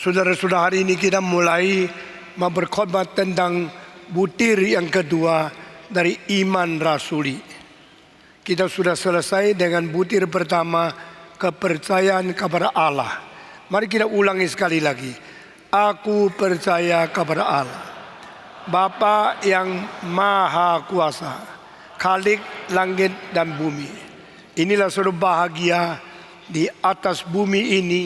Saudara-saudara, hari ini kita mulai berkhotbah tentang butir yang kedua dari iman rasuli. Kita sudah selesai dengan butir pertama, kepercayaan kepada Allah. Mari kita ulangi sekali lagi. Aku percaya kepada Allah, Bapa yang Maha Kuasa, Khalik langit dan bumi. Inilah suatu bahagia di atas bumi ini,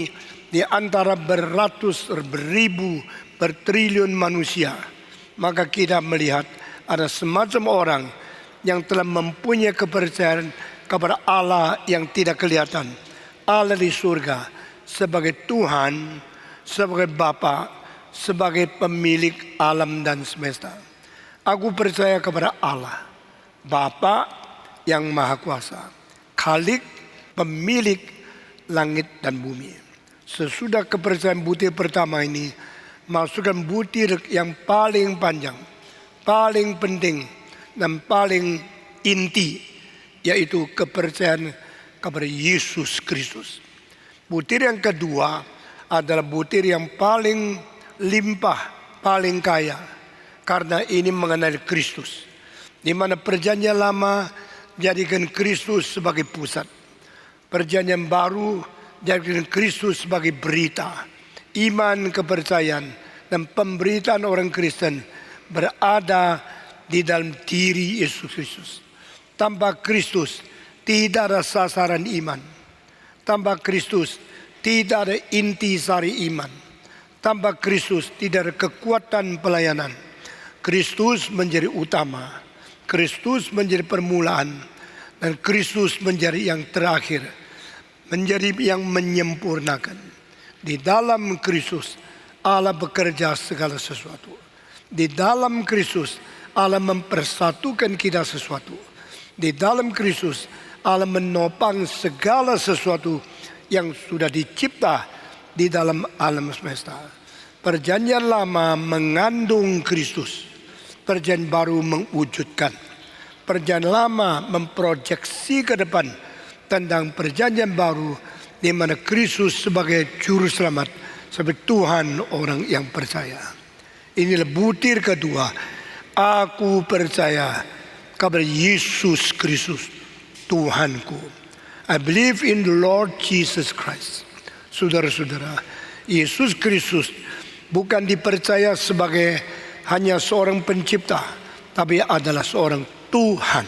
di antara beratus, beribu, bertriliun manusia. Maka kita melihat ada semacam orang yang telah mempunyai kepercayaan kepada Allah yang tidak kelihatan, Allah di surga, sebagai Tuhan, sebagai Bapa, sebagai pemilik alam dan semesta. Aku percaya kepada Allah, Bapa yang Maha Kuasa, Khalik, pemilik langit dan bumi. Sesudah kepercayaan butir pertama ini, masukkan butir yang paling panjang, paling penting, dan paling inti, yaitu kepercayaan kepada Yesus Kristus. Butir yang kedua adalah butir yang paling limpah, paling kaya, karena ini mengenai Kristus, di mana perjanjian lama jadikan Kristus sebagai pusat, perjanjian baru jadikan Kristus sebagai berita. Iman, kepercayaan, dan pemberitaan orang Kristen berada di dalam diri Yesus Kristus. Tanpa Kristus tidak ada sasaran iman. Tanpa Kristus tidak ada intisari iman. Tanpa Kristus tidak ada kekuatan pelayanan. Kristus menjadi utama, Kristus menjadi permulaan, dan Kristus menjadi yang terakhir, menjadi yang menyempurnakan. Di dalam Kristus Allah bekerja segala sesuatu. Di dalam Kristus Allah mempersatukan kita sesuatu. Di dalam Kristus Allah menopang segala sesuatu yang sudah dicipta di dalam alam semesta. Perjanjian lama mengandung Kristus, perjanjian baru mewujudkan. Perjanjian lama memproyeksi ke depan tentang perjanjian baru, di mana Kristus sebagai juru selamat, sebagai Tuhan orang yang percaya. Inilah butir kedua. Aku percaya kepada Yesus Kristus, Tuhanku. I believe in the Lord Jesus Christ. Saudara-saudara, Yesus Kristus bukan dipercaya sebagai hanya seorang pencipta, tapi adalah seorang Tuhan.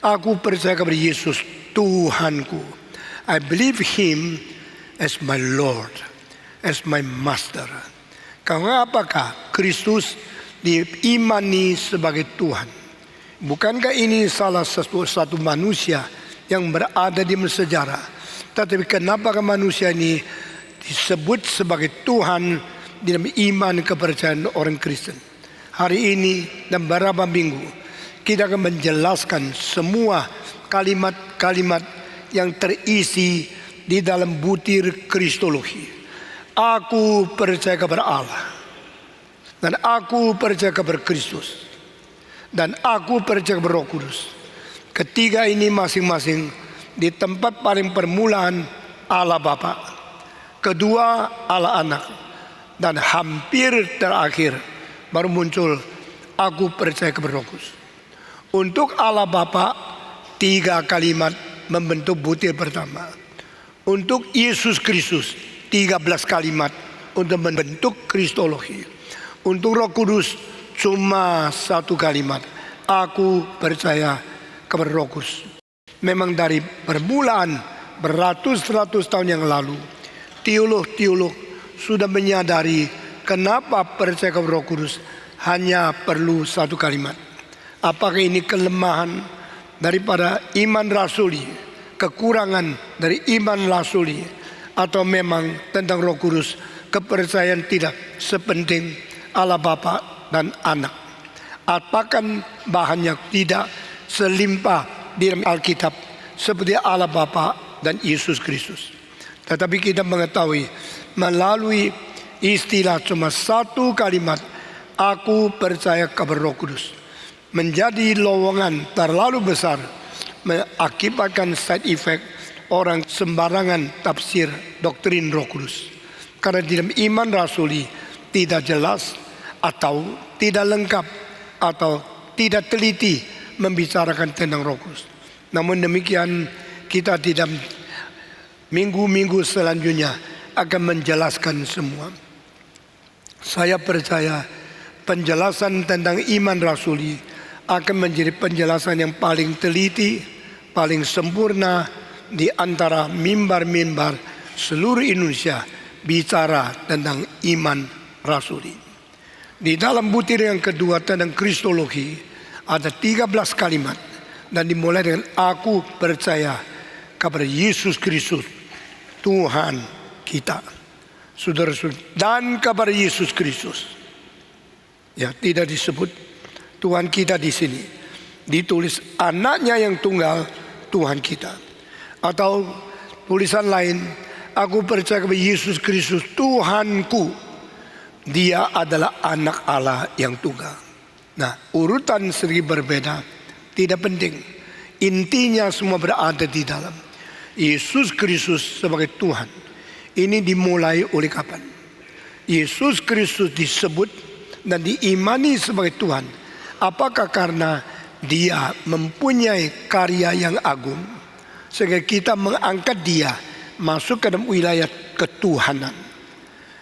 Aku percaya kepada Yesus, Tuhanku. I believe Him as my Lord, as my Master. Karena apakah Kristus diimani sebagai Tuhan? Bukankah ini salah satu manusia yang berada di sejarah? Tetapi kenapa manusia ini disebut sebagai Tuhan di dalam iman kepercayaan orang Kristen? Hari ini dan beberapa minggu kita akan menjelaskan semua kalimat-kalimat yang terisi di dalam butir kristologi. Aku percaya kepada Allah, dan aku percaya kepada Kristus, dan aku percaya kepada Roh Kudus. Ketiga ini masing-masing di tempat paling permulaan Allah Bapa, kedua Allah Anak, dan hampir terakhir baru muncul aku percaya kepada Roh Kudus. Untuk Allah Bapa, 3 kalimat membentuk butir pertama. Untuk Yesus Kristus, 13 kalimat untuk membentuk kristologi. Untuk Roh Kudus cuma 1 kalimat. Aku percaya kepada Roh Kudus. Memang dari permulaan beratus-ratus tahun yang lalu, teolog-teolog sudah menyadari kenapa percaya kepada Roh Kudus hanya perlu 1 kalimat. Apakah ini kelemahan daripada iman rasuli, kekurangan dari iman rasuli, atau memang tentang Roh Kudus kepercayaan tidak sepenting Allah Bapa dan Anak? Apakah bahannya tidak selimpah di dalam Alkitab seperti Allah Bapa dan Yesus Kristus? Tetapi kita mengetahui melalui istilah cuma 1 kalimat, aku percaya kepada Roh Kudus, menjadi lowongan terlalu besar, mengakibatkan side effect orang sembarangan tafsir doktrin Roh Kudus. Karena di dalam iman rasuli tidak jelas atau tidak lengkap atau tidak teliti membicarakan tentang Roh Kudus. Namun demikian kita di dalam minggu-minggu selanjutnya akan menjelaskan semua. Saya percaya penjelasan tentang iman rasuli akan menjadi penjelasan yang paling teliti, paling sempurna di antara mimbar-mimbar seluruh Indonesia bicara tentang iman rasuli. Di dalam butir yang kedua tentang kristologi ada 13 kalimat dan dimulai dengan aku percaya kepada Yesus Kristus Tuhan kita. Saudara-saudara, dan kepada Yesus Kristus. Ya, tidak disebut Tuhan kita di sini. Ditulis anaknya yang tunggal Tuhan kita. Atau tulisan lain, aku percaya kepada Yesus Kristus Tuhanku. Dia adalah anak Allah yang tunggal. Nah, urutan sedikit berbeda, tidak penting. Intinya semua berada di dalam Yesus Kristus sebagai Tuhan. Ini dimulai oleh kapan? Yesus Kristus disebut dan diimani sebagai Tuhan. Apakah karena Dia mempunyai karya yang agung sehingga kita mengangkat Dia masuk ke dalam wilayah ketuhanan,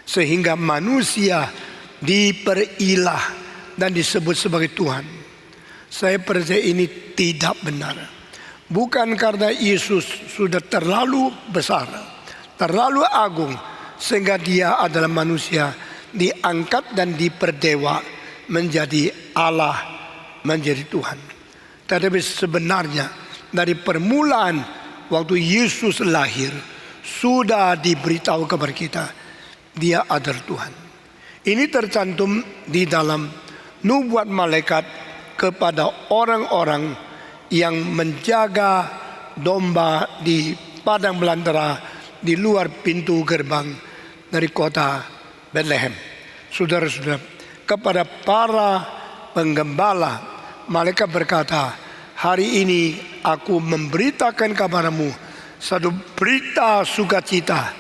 sehingga manusia diperilah dan disebut sebagai Tuhan? Saya percaya ini tidak benar. Bukan karena Yesus sudah terlalu besar, terlalu agung, sehingga Dia adalah manusia diangkat dan diperdewa menjadi Allah, menjadi Tuhan. Tetapi sebenarnya dari permulaan waktu Yesus lahir sudah diberitahu kepada kita Dia adalah Tuhan. Ini tercantum di dalam nubuat malaikat kepada orang-orang yang menjaga domba di padang belantara di luar pintu gerbang dari kota Bethlehem. Saudara-saudara, kepada para penggembala malaikat berkata, hari ini aku memberitakan kepadamu satu berita sukacita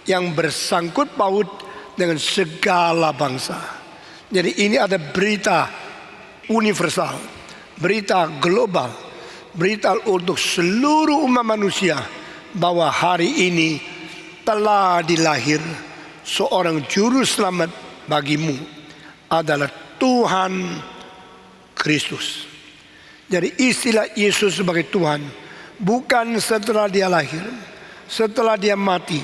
yang bersangkut paut dengan segala bangsa. Jadi ini ada berita universal, berita global, berita untuk seluruh umat manusia bahwa hari ini telah dilahir seorang juru selamat bagimu, adalah Tuhan Kristus. Jadi istilah Yesus sebagai Tuhan bukan setelah Dia lahir, setelah Dia mati,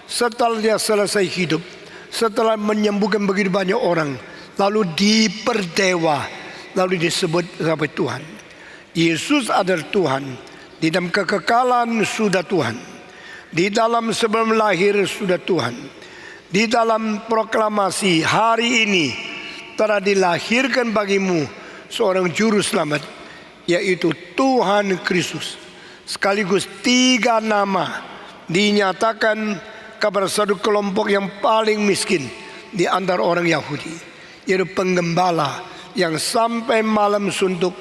setelah Dia selesai hidup, setelah menyembuhkan begitu banyak orang, lalu diperdewa, lalu disebut sebagai Tuhan. Yesus adalah Tuhan. Di dalam kekekalan sudah Tuhan. Di dalam sebelum lahir sudah Tuhan. Di dalam proklamasi hari ini telah dilahirkan bagimu seorang juru selamat, yaitu Tuhan Kristus. Sekaligus 3 nama dinyatakan kepada satu kelompok yang paling miskin di antara orang Yahudi, yaitu penggembala yang sampai malam suntuk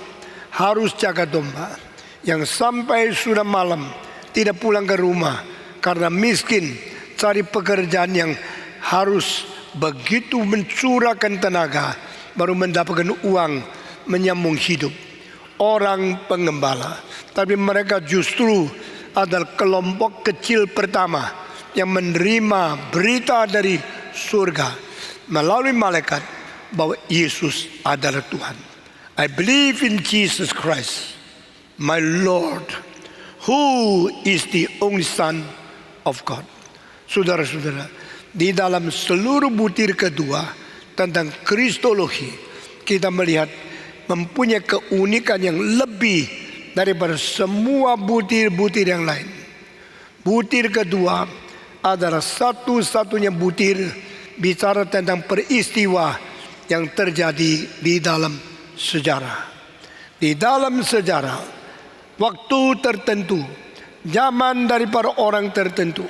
harus jaga domba, yang sampai sudah malam tidak pulang ke rumah karena miskin, cari pekerjaan yang harus begitu mencurahkan tenaga baru mendapatkan uang menyambung hidup. Orang penggembala, tapi mereka justru adalah kelompok kecil pertama yang menerima berita dari surga melalui malaikat bahwa Yesus adalah Tuhan. I believe in Jesus Christ, my Lord, who is the only Son of God. Saudara-saudara, di dalam seluruh butir kedua tentang kristologi, kita melihat mempunyai keunikan yang lebih daripada semua butir-butir yang lain. Butir kedua adalah satu-satunya butir bicara tentang peristiwa yang terjadi di dalam sejarah. Di dalam sejarah, waktu tertentu, zaman daripada orang tertentu,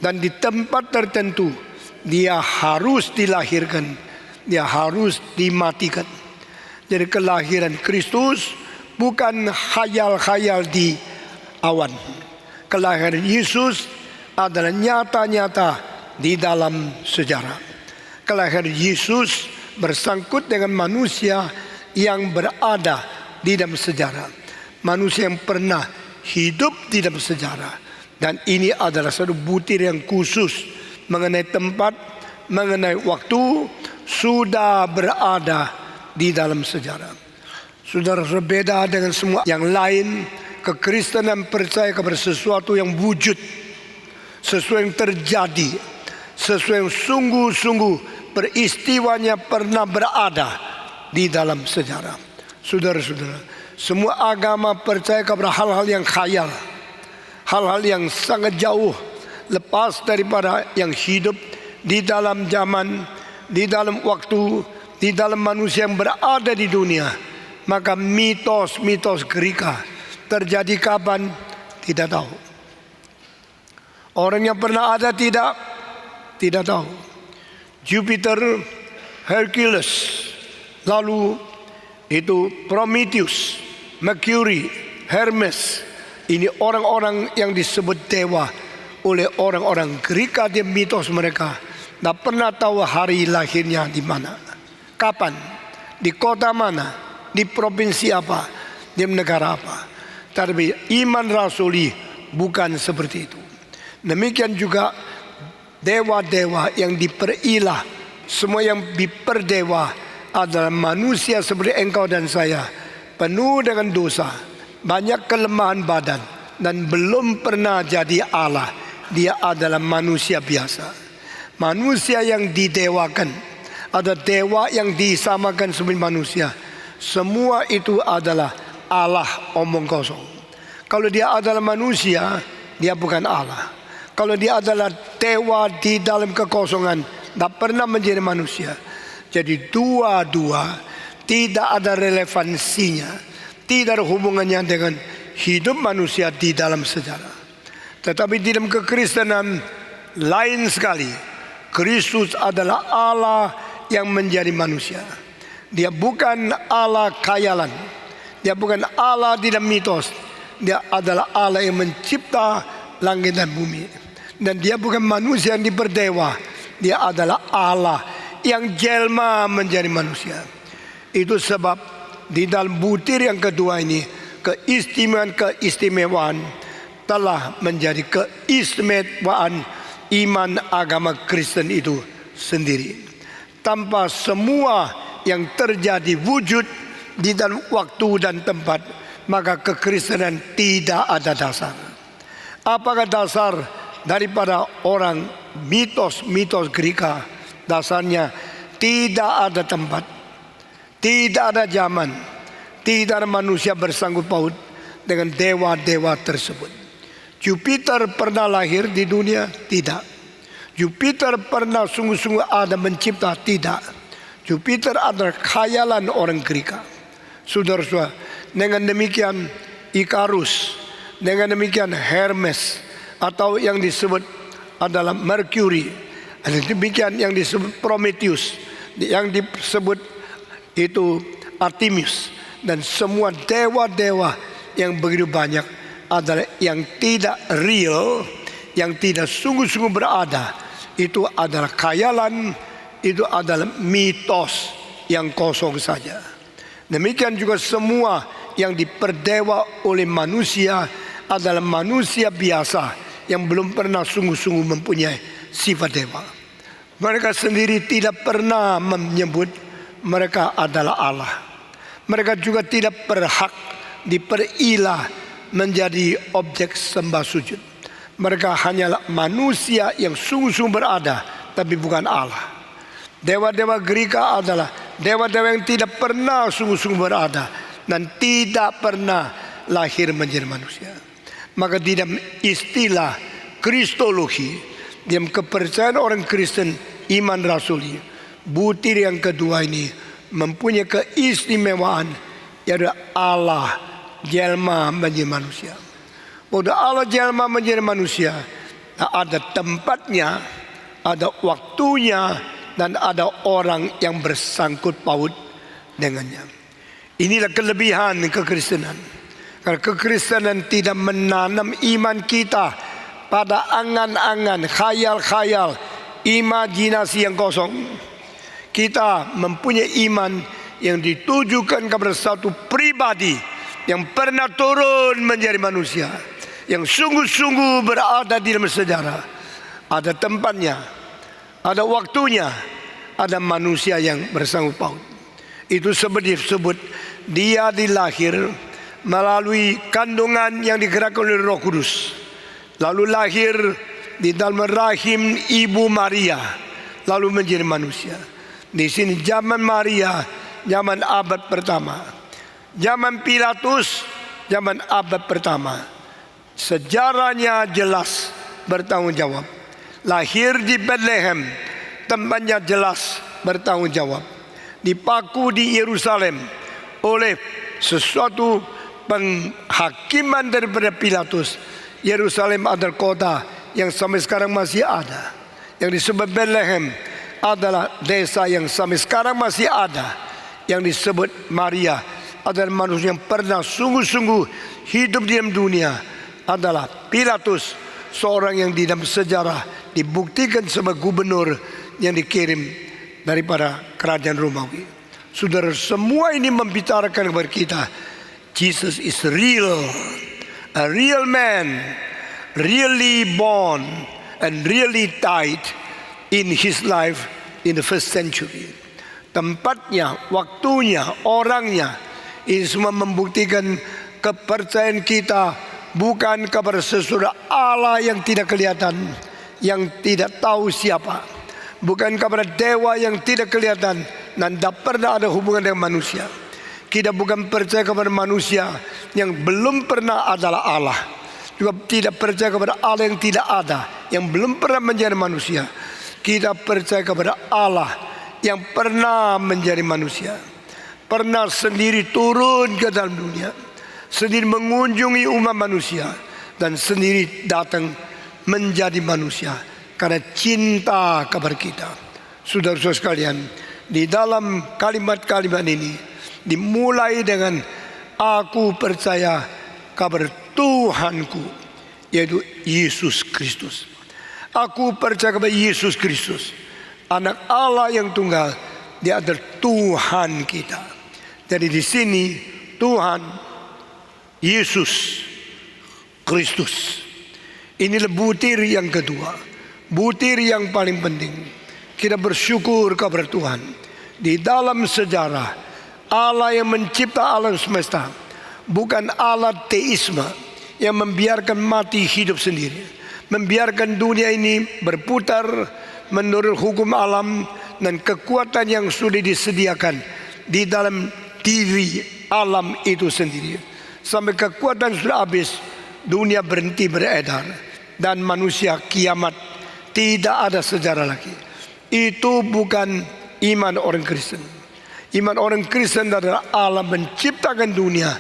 dan di tempat tertentu, dia harus dilahirkan, dia harus dimatikan. Jadi kelahiran Kristus bukan khayal-khayal di awan. Kelahiran Yesus adalah nyata-nyata di dalam sejarah. Kelahiran Yesus bersangkut dengan manusia yang berada di dalam sejarah. Manusia yang pernah hidup di dalam sejarah. Dan ini adalah satu butir yang khusus mengenai tempat, mengenai waktu, sudah berada di dalam sejarah. Saudara, berbeda dengan semua yang lain. Kekristenan percaya kepada sesuatu yang wujud, sesuatu yang terjadi, sesuatu yang sungguh-sungguh peristiwanya pernah berada di dalam sejarah. Saudara-saudara, semua agama percaya kepada hal-hal yang khayal, hal-hal yang sangat jauh, lepas daripada yang hidup di dalam zaman, di dalam waktu, di dalam manusia yang berada di dunia. Maka mitos-mitos Greka terjadi kapan? Tidak tahu. Orang yang pernah ada tidak tahu. Jupiter, Hercules, lalu itu Prometheus, Mercury, Hermes. Ini orang-orang yang disebut dewa oleh orang-orang Greka di mitos mereka. Tidak pernah tahu hari lahirnya di mana, kapan, di kota mana, di provinsi apa, di negara apa. Tapi iman rasuli bukan seperti itu. Demikian juga dewa-dewa yang diperilah, semua yang diperdewa adalah manusia seperti engkau dan saya, penuh dengan dosa, banyak kelemahan badan, dan belum pernah jadi Allah. Dia adalah manusia biasa. Manusia yang didewakan, ada dewa yang disamakan sebagai manusia. Semua itu adalah Allah omong kosong. Kalau dia adalah manusia, dia bukan Allah. Kalau dia adalah dewa di dalam kekosongan, tidak pernah menjadi manusia. Jadi dua-dua tidak ada relevansinya, tidak ada hubungannya dengan hidup manusia di dalam sejarah. Tetapi di dalam kekristenan lain sekali. Kristus adalah Allah yang menjadi manusia. Dia bukan Allah khayalan. Dia bukan Allah di dalam mitos. Dia adalah Allah yang mencipta langit dan bumi. Dan dia bukan manusia yang diperdewa. Dia adalah Allah yang jelma menjadi manusia. Itu sebab di dalam butir yang kedua ini, keistimewaan telah menjadi keistimewaan iman agama Kristen itu sendiri. Tanpa semua yang terjadi wujud di dalam waktu dan tempat, maka kekristenan tidak ada dasar. Apakah dasar daripada orang mitos-mitos Greka? Dasarnya tidak ada tempat, tidak ada zaman, tidak ada manusia bersangkut paut dengan dewa-dewa tersebut. Jupiter pernah lahir di dunia? Tidak. Jupiter pernah sungguh-sungguh ada mencipta? Tidak. Jupiter adalah khayalan orang Greka. Saudara-saudara, dengan demikian Ikarus, dengan demikian Hermes, atau yang disebut adalah Mercury, dan demikian yang disebut Prometheus, yang disebut itu Artemis, dan semua dewa-dewa yang begitu banyak adalah yang tidak real, yang tidak sungguh-sungguh berada. Itu adalah khayalan, itu adalah mitos yang kosong saja. Demikian juga semua yang diperdewa oleh manusia adalah manusia biasa yang belum pernah sungguh-sungguh mempunyai sifat dewa. Mereka sendiri tidak pernah menyebut mereka adalah Allah. Mereka juga tidak berhak diperilah menjadi objek sembah sujud. Mereka hanyalah manusia yang sungguh-sungguh berada, tapi bukan Allah. Dewa-dewa Greka adalah dewa-dewa yang tidak pernah sungguh-sungguh berada dan tidak pernah lahir menjadi manusia. Maka di dalam istilah Kristologi, di dalam kepercayaan orang Kristen, iman rasuli, butir yang kedua ini mempunyai keistimewaan, yaitu Allah jelma menjadi manusia. Pada Allah jelma menjadi manusia, ada tempatnya, ada waktunya, dan ada orang yang bersangkut paut dengannya. Inilah kelebihan kekristenan. Karena kekristenan tidak menanam iman kita pada angan-angan, khayal-khayal imajinasi yang kosong. Kita mempunyai iman yang ditujukan kepada satu pribadi yang pernah turun menjadi manusia, yang sungguh-sungguh berada di dalam sejarah. Ada tempatnya, ada waktunya, ada manusia yang bersangkut paut. Itu sebab disebut dia dilahir melalui kandungan yang digerakkan oleh Roh Kudus, lalu lahir di dalam rahim Ibu Maria, lalu menjadi manusia. Di sini zaman Maria, zaman abad pertama. Zaman Pilatus, zaman abad pertama. Sejarahnya jelas bertanggung jawab. Lahir di Bethlehem, tempatnya jelas bertanggung jawab. Dipaku di Yerusalem oleh sesuatu penghakiman daripada Pilatus. Yerusalem adalah kota yang sampai sekarang masih ada, yang disebut Bethlehem adalah desa yang sampai sekarang masih ada, yang disebut Maria adalah manusia yang pernah sungguh-sungguh hidup di dalam dunia. Adalah Pilatus, seorang yang di dalam sejarah dibuktikan sebagai gubernur yang dikirim daripada kerajaan Romawi. Saudara, semua ini membicarakan kepada kita, Jesus is real, a real man, really born and really died in his life in the first century. Tempatnya, waktunya, orangnya, ini semua membuktikan kepercayaan kita bukan kepada sesuatu Allah yang tidak kelihatan, yang tidak tahu siapa, bukan kepada dewa yang tidak kelihatan dan tidak pernah ada hubungan dengan manusia. Kita bukan percaya kepada manusia yang belum pernah adalah Allah, juga tidak percaya kepada Allah yang tidak ada, yang belum pernah menjadi manusia. Kita percaya kepada Allah yang pernah menjadi manusia, pernah sendiri turun ke dalam dunia, sendiri mengunjungi umat manusia, dan sendiri datang menjadi manusia karena cinta kepada kita. Saudara-saudara sekalian, di dalam kalimat-kalimat ini dimulai dengan aku percaya kepada Tuhanku, yaitu Yesus Kristus. Aku percaya kepada Yesus Kristus, Anak Allah yang tunggal. Dia adalah Tuhan kita. Jadi di sini Tuhan Yesus Kristus. Inilah butir yang kedua, butir yang paling penting. Kita bersyukur kepada Tuhan. Di dalam sejarah, Allah yang mencipta alam semesta bukan Allah teisme yang membiarkan mati hidup sendiri, membiarkan dunia ini berputar menurut hukum alam dan kekuatan yang sudah disediakan di dalam diri alam itu sendiri. Sampai kekuatan sudah habis, dunia berhenti beredar dan manusia kiamat, tidak ada sejarah lagi. Itu bukan iman orang Kristen. Iman orang Kristen adalah Allah menciptakan dunia,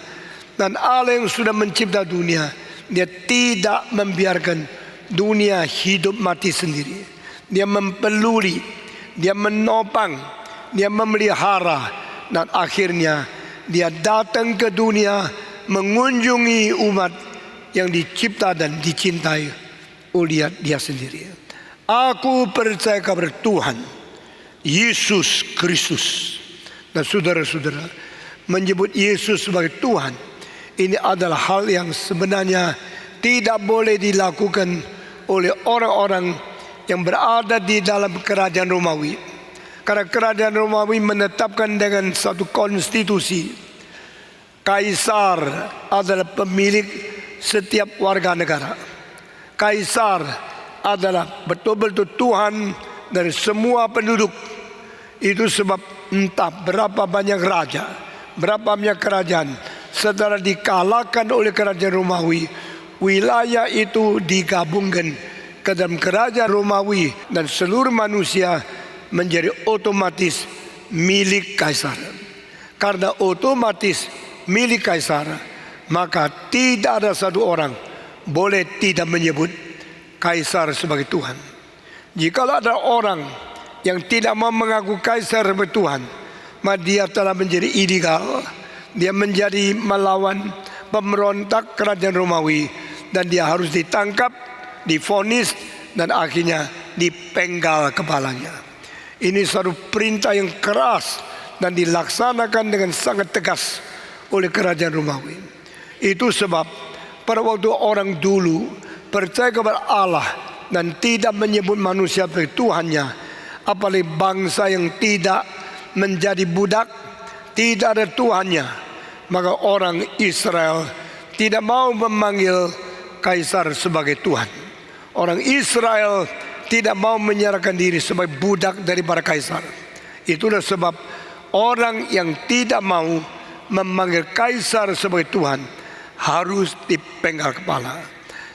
dan Allah yang sudah mencipta dunia, Dia tidak membiarkan dunia hidup mati sendiri. Dia mempeluri, Dia menopang, Dia memelihara, dan akhirnya Dia datang ke dunia mengunjungi umat yang dicipta dan dicintai oleh Dia sendiri. Aku percaya kepada Tuhan Yesus Kristus. Dan saudara-saudara, menyebut Yesus sebagai Tuhan, ini adalah hal yang sebenarnya tidak boleh dilakukan oleh orang-orang yang berada di dalam kerajaan Romawi. Karena kerajaan Romawi menetapkan dengan satu konstitusi, Kaisar adalah pemilik setiap warga negara. Kaisar adalah betul-betul Tuhan dari semua penduduk. Itu sebab entah berapa banyak raja, berapa banyak kerajaan, setelah dikalahkan oleh kerajaan Romawi, wilayah itu digabungkan ke dalam kerajaan Romawi, dan seluruh manusia menjadi otomatis milik Kaisar. Karena otomatis milik Kaisar, maka tidak ada satu orang boleh tidak menyebut Kaisar sebagai Tuhan. Jikalau ada orang yang tidak mau mengaku Kaisar sebagai Tuhan, maka dia telah menjadi illegal. Dia menjadi melawan pemberontak kerajaan Romawi, dan dia harus ditangkap, divonis, dan akhirnya dipenggal kepalanya. Ini satu perintah yang keras dan dilaksanakan dengan sangat tegas oleh kerajaan Romawi. Itu sebab pada waktu orang dulu percaya kepada Allah dan tidak menyebut manusia sebagai Tuhannya, apalagi bangsa yang tidak menjadi budak, tidak ada Tuhannya, maka orang Israel tidak mau memanggil Kaisar sebagai Tuhan. Orang Israel tidak mau menyerahkan diri sebagai budak daripada Kaisar. Itulah sebab orang yang tidak mau memanggil Kaisar sebagai Tuhan harus dipenggal kepala.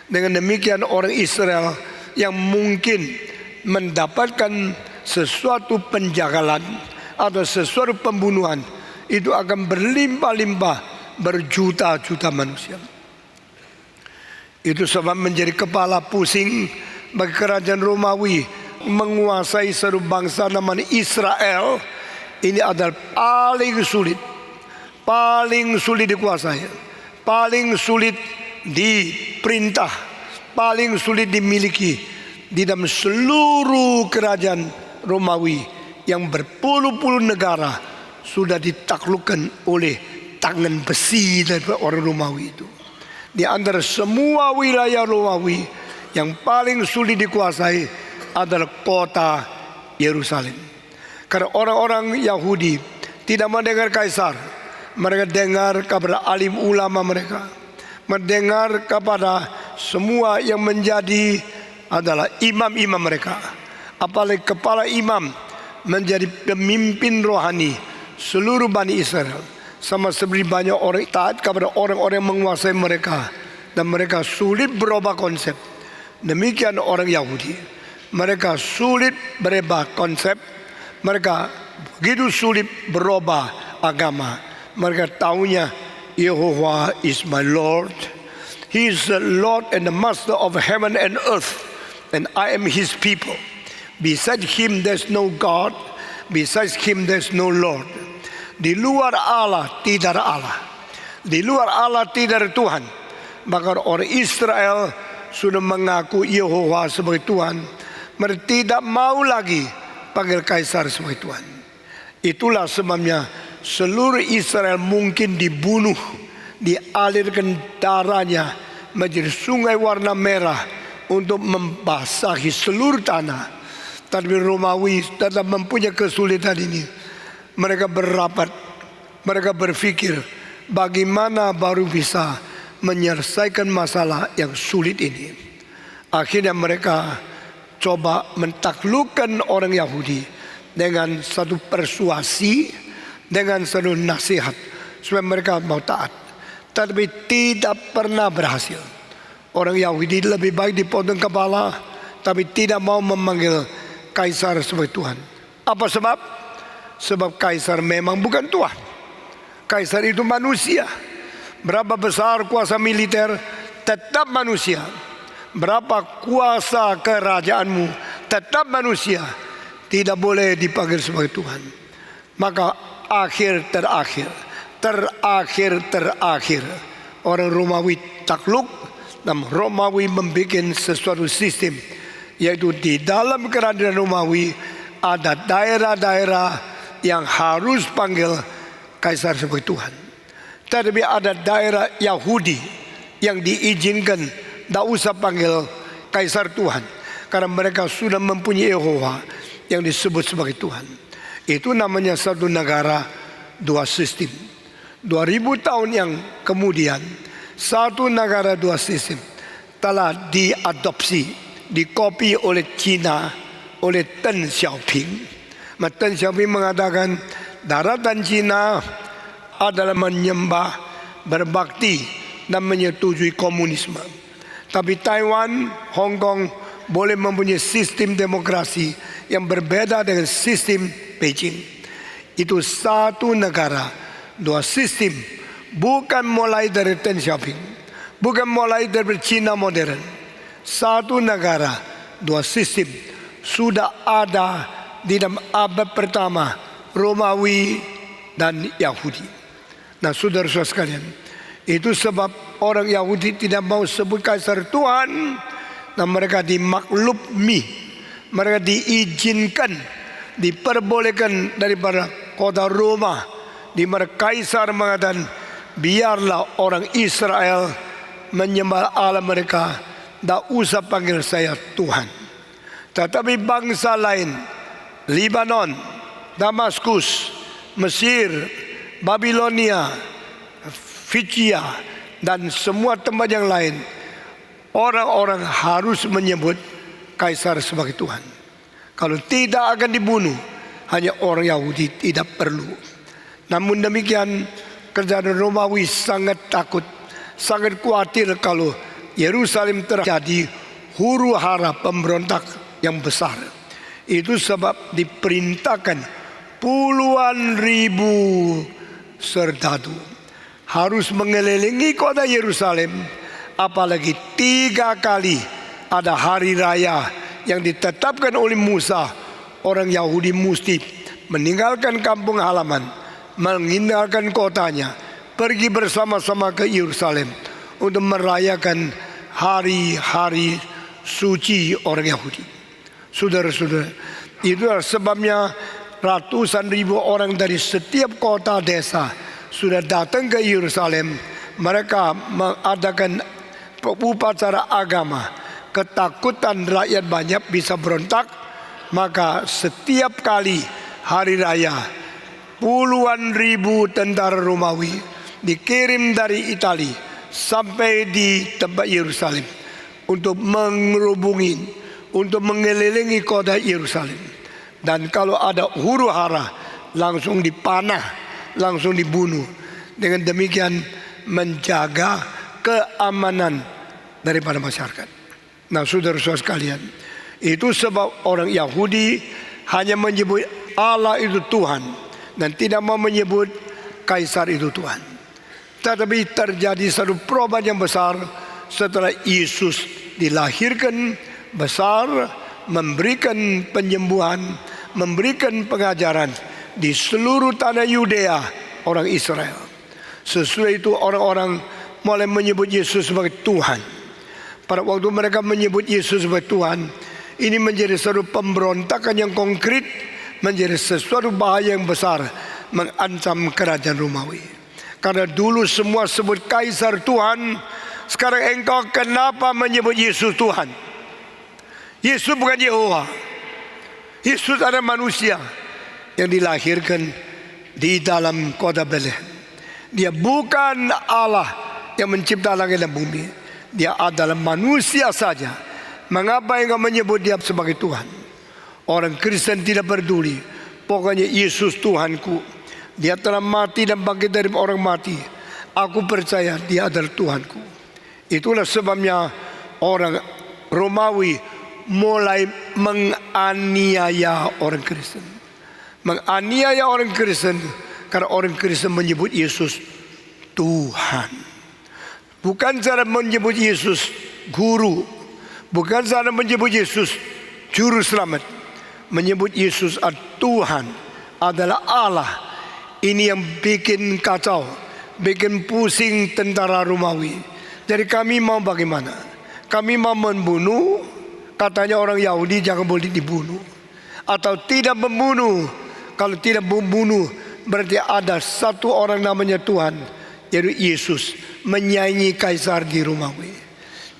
Dengan demikian orang Israel yang mungkin mendapatkan sesuatu penjagalan atau sesuatu pembunuhan, itu akan berlimpah-limpah berjuta-juta manusia. Itu sebab menjadi kepala pusing bagi kerajaan Romawi menguasai seluruh bangsa namanya Israel. Ini adalah paling sulit dikuasai, paling sulit diperintah, paling sulit dimiliki di dalam seluruh kerajaan Romawi yang berpuluh-puluh negara sudah ditaklukkan oleh tangan besi dari orang Romawi itu. Di antara semua wilayah Romawi yang paling sulit dikuasai adalah kota Yerusalem. Karena orang-orang Yahudi tidak mendengar Kaisar, mereka dengar kepada alim ulama mereka, mendengar kepada semua yang menjadi adalah imam-imam mereka. Apalagi kepala imam menjadi pemimpin rohani seluruh Bani Israel. Sama seperti banyak orang taat kepada orang-orang yang menguasai mereka, dan mereka sulit berubah konsep. Demikian orang Yahudi, mereka sulit berubah konsep, mereka begitu sulit berubah agama. Mereka tahunya Yehova is my Lord, He is the Lord and the Master of heaven and earth, and I am His people. Besides Him there's no God, besides Him there's no Lord. Di luar Allah tidak ada Allah, di luar Allah tidak ada Tuhan. Maka orang Israel sudah mengaku Yehova sebagai Tuhan, mereka tidak mau lagi panggil Kaisar sebagai Tuhan. Itulah sebabnya seluruh Israel mungkin dibunuh, dialirkan darahnya menjadi sungai warna merah untuk membasahi seluruh tanah. Tapi Romawi tetap mempunyai kesulitan ini. Mereka berapat, mereka berpikir bagaimana baru bisa menyelesaikan masalah yang sulit ini. Akhirnya mereka coba mentaklukkan orang Yahudi dengan satu persuasi, dengan satu nasihat supaya mereka mau taat. Tapi tidak pernah berhasil. Orang Yahudi lebih baik dipotong kepala, tapi tidak mau memanggil Kaisar sebagai Tuhan. Apa sebab? Sebab Kaisar memang bukan Tuhan. Kaisar itu manusia. Berapa besar kuasa militer, tetap manusia. Berapa kuasa kerajaanmu, tetap manusia. Tidak boleh dipanggil sebagai Tuhan. Maka terakhir orang Romawi takluk, dan Romawi membuat sesuatu sistem, yaitu di dalam kerajaan Romawi ada daerah-daerah yang harus panggil Kaisar sebagai Tuhan. Tapi ada daerah Yahudi yang diizinkan tidak usah panggil Kaisar Tuhan, karena mereka sudah mempunyai Yehova yang disebut sebagai Tuhan. Itu namanya satu negara dua sistem. 2000 tahun yang kemudian, satu negara dua sistem telah diadopsi, dikopi oleh China, oleh Deng Xiaoping. Deng Xiaoping mengatakan daratan Cina adalah menyembah, berbakti dan menyetujui komunisme. Tapi Taiwan, Hong Kong boleh mempunyai sistem demokrasi yang berbeda dengan sistem Beijing. Itu satu negara, dua sistem. Bukan mulai dari Deng Xiaoping, bukan mulai dari Cina modern. Satu negara, dua sistem sudah ada di dalam abad pertama Romawi dan Yahudi. Nah, saudara-saudara sekalian, itu sebab orang Yahudi tidak mau sebut Kaisar Tuhan, dan mereka dimaklumi. mereka diizinkan, diperbolehkan daripada kota Roma, di mana kaisar mengatakan biarlah orang Israel menyembah Allah mereka, tak usah panggil saya Tuhan. Tetapi bangsa lain, Lebanon, Damaskus, Mesir, Babilonia, Ficia, dan semua tempat yang lain, orang-orang harus menyebut kaisar sebagai Tuhan. Kalau tidak akan dibunuh, hanya orang Yahudi tidak perlu. Namun demikian, kerajaan Romawi sangat takut, sangat khawatir kalau Yerusalem terjadi huru hara pemberontak yang besar. Itu sebab diperintahkan puluhan ribu serdadu harus mengelilingi kota Yerusalem. Apalagi 3 kali ada hari raya yang ditetapkan oleh Musa, orang Yahudi mesti meninggalkan kampung halaman, meninggalkan kotanya, pergi bersama-sama ke Yerusalem untuk merayakan hari-hari suci orang Yahudi. Saudara-saudara, itulah sebabnya ratusan ribu orang dari setiap kota desa sudah datang ke Yerusalem. Mereka mengadakan upacara agama. Ketakutan rakyat banyak bisa berontak, maka setiap kali hari raya puluhan ribu tentara Romawi dikirim dari Italia sampai di tempat Yerusalem untuk mengerubungi, untuk mengelilingi kota Yerusalem. Dan kalau ada huru hara, langsung dipanah, langsung dibunuh. Dengan demikian menjaga keamanan daripada masyarakat. Nah, saudara-saudara sekalian, itu sebab orang Yahudi hanya menyebut Allah itu Tuhan dan tidak mau menyebut kaisar itu Tuhan. Tetapi terjadi satu perubahan yang besar setelah Yesus dilahirkan, besar, memberikan penyembuhan, memberikan pengajaran di seluruh tanah Yudea orang Israel. Sesudah itu orang-orang mulai menyebut Yesus sebagai Tuhan. Pada waktu mereka menyebut Yesus sebagai Tuhan, ini menjadi suatu pemberontakan yang konkret, menjadi sesuatu bahaya yang besar, mengancam kerajaan Romawi. Karena dulu semua sebut kaisar Tuhan, sekarang engkau kenapa menyebut Yesus Tuhan? Yesus bukan Yehova. Yesus adalah manusia yang dilahirkan di dalam kota Betlehem. Dia bukan Allah yang mencipta langit dan bumi. Dia adalah manusia saja. Mengapa engkau menyebut dia sebagai Tuhan? Orang Kristen tidak peduli. Pokoknya Yesus Tuhanku. Dia telah mati dan bangkit dari orang mati. Aku percaya dia adalah Tuhanku. Itulah sebabnya orang Romawi mulai menganiaya orang Kristen. Menganiaya orang Kristen karena orang Kristen menyebut Yesus Tuhan. Bukan cara menyebut Yesus guru, bukan cara menyebut Yesus juru selamat. Menyebut Yesus Tuhan, adalah Allah. Ini yang bikin kacau, bikin pusing tentara Romawi. Jadi kami mau bagaimana? Kami mau membunuh, katanya orang Yahudi jangan boleh dibunuh. Atau tidak membunuh. Kalau tidak membunuh, berarti ada satu orang namanya Tuhan, yaitu Yesus, menyaingi kaisar di Romawi.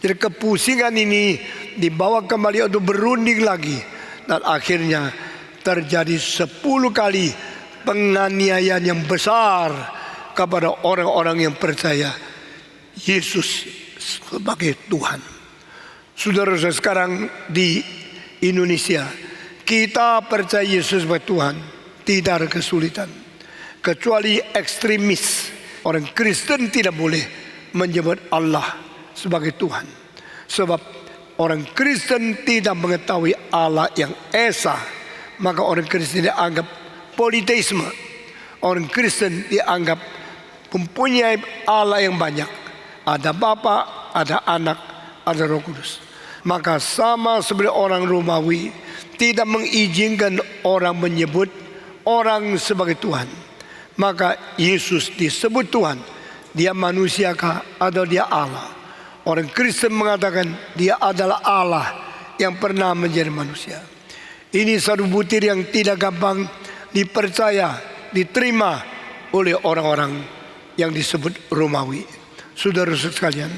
Jadi kepusingan ini dibawa kembali untuk berunding lagi. Dan akhirnya terjadi 10 kali penganiayaan yang besar kepada orang-orang yang percaya Yesus sebagai Tuhan. Saudara-saudara, sekarang di Indonesia kita percaya Yesus sebagai Tuhan, tidak ada kesulitan. Kecuali ekstremis. Orang Kristen tidak boleh menyebut Allah sebagai Tuhan. Sebab orang Kristen tidak mengetahui Allah yang esa. Maka orang Kristen dianggap politeisme. Orang Kristen dianggap mempunyai Allah yang banyak. Ada Bapa, ada Anak, ada Roh Kudus. Maka sama seperti orang Romawi tidak mengizinkan orang menyebut orang sebagai Tuhan. Maka Yesus disebut Tuhan. Dia manusiakah atau dia Allah? Orang Kristen mengatakan dia adalah Allah yang pernah menjadi manusia. Ini satu butir yang tidak gampang dipercaya, diterima oleh orang-orang yang disebut Romawi. Saudara-saudara sekalian,